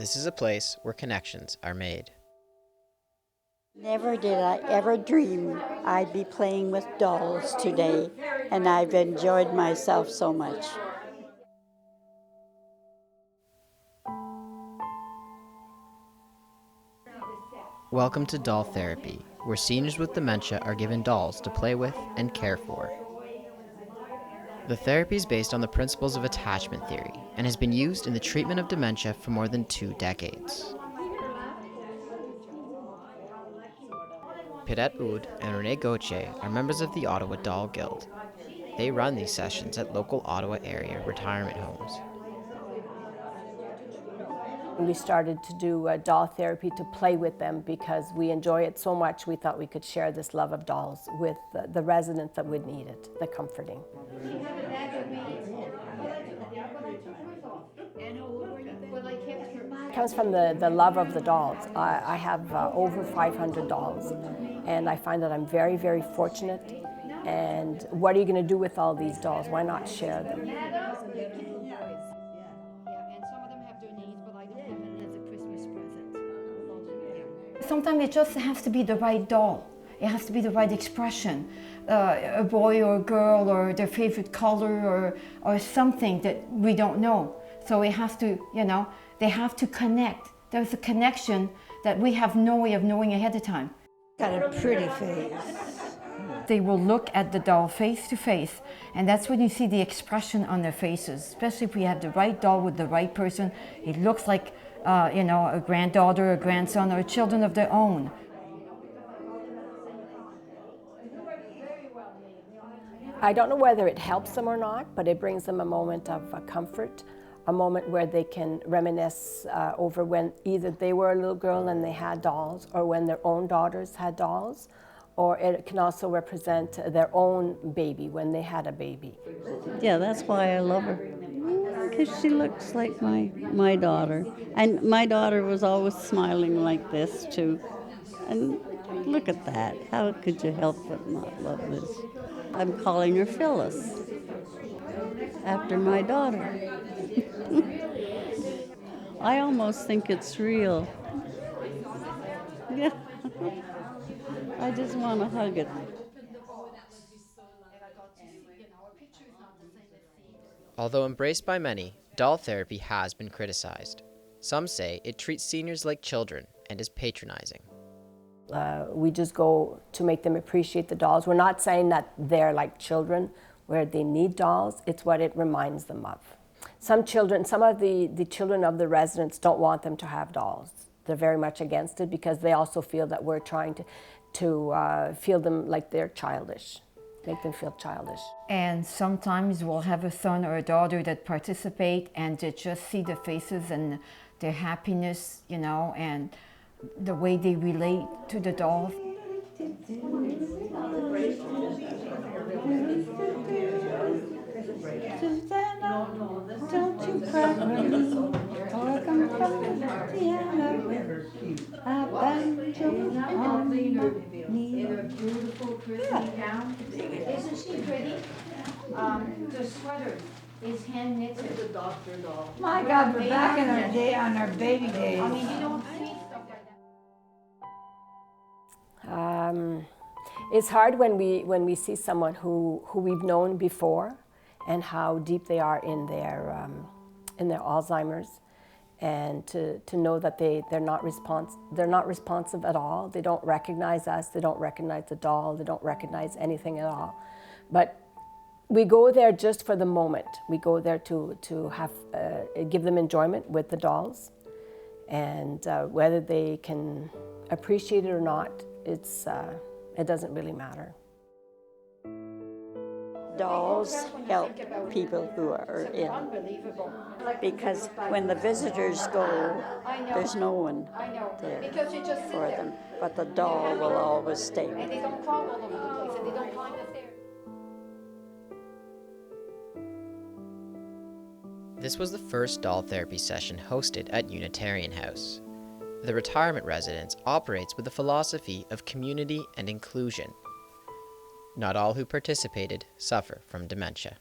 This is a place where connections are made. Never did I ever dream I'd be playing with dolls today, and I've enjoyed myself so much. Welcome to Doll Therapy, where seniors with dementia are given dolls to play with and care for. The therapy is based on the principles of attachment theory and has been used in the treatment of dementia for more than 2 decades. Pierrette Houde and Renée Gauthier are members of the Ottawa Doll Guild. They run these sessions at local Ottawa area retirement homes. We started to do doll therapy to play with them because we enjoy it so much. We thought we could share this love of dolls with the residents that would need it, the comforting. It comes from the love of the dolls. I have over 500 dolls, and I find that I'm very, very fortunate. And what are you going to do with all these dolls? Why not share them? Sometimes it just has to be the right doll. It has to be the right expression. A boy or a girl or their favorite color or something that we don't know. So it has to, they have to connect. There's a connection that we have no way of knowing ahead of time. Got a pretty face. They will look at the doll face to face, and that's when you see the expression on their faces, especially if we have the right doll with the right person. It looks like a granddaughter, a grandson, or children of their own. I don't know whether it helps them or not, but it brings them a moment of comfort, a moment where they can reminisce over when either they were a little girl and they had dolls, or when their own daughters had dolls, or it can also represent their own baby when they had a baby. Yeah, that's why I love her. Because she looks like my daughter. And my daughter was always smiling like this, too. And look at that. How could you help but not love this? I'm calling her Phyllis, after my daughter. I almost think it's real. Yeah. I just want to hug it. Although embraced by many, doll therapy has been criticized. Some say it treats seniors like children and is patronizing. We just go to make them appreciate the dolls. We're not saying that they're like children where they need dolls. It's what it reminds them of. Some of the children of the residents don't want them to have dolls. They're very much against it because they also feel that we're trying to feel them like they're childish, make them feel childish. And sometimes we'll have a son or a daughter that participate and to just see the faces and their happiness, and the way they relate to the dolls. Don't you cry for me, or come from the piano, a banjo on my knee. In a beautiful Christmas gown. Isn't she pretty? The sweater is hand knitted. The doctor doll. My God, we're back in our day, on our baby days. I mean, you don't see stuff like that. It's hard when we see someone who we've known before and how deep they are in their Alzheimer's, and to know that they're not responsive at all. They don't recognize us. They don't recognize the doll. They don't recognize anything at all. But we go there just for the moment. We go there to have give them enjoyment with the dolls, and whether they can appreciate it or not, it doesn't really matter. Dolls help people who are ill, because when the visitors go, there's no one there for them, but the doll will always stay with them. They don't crawl all over the place and they don't climb the stairs. This was the first doll therapy session hosted at Unitarian House. The retirement residence operates with a philosophy of community and inclusion. Not all who participated suffer from dementia.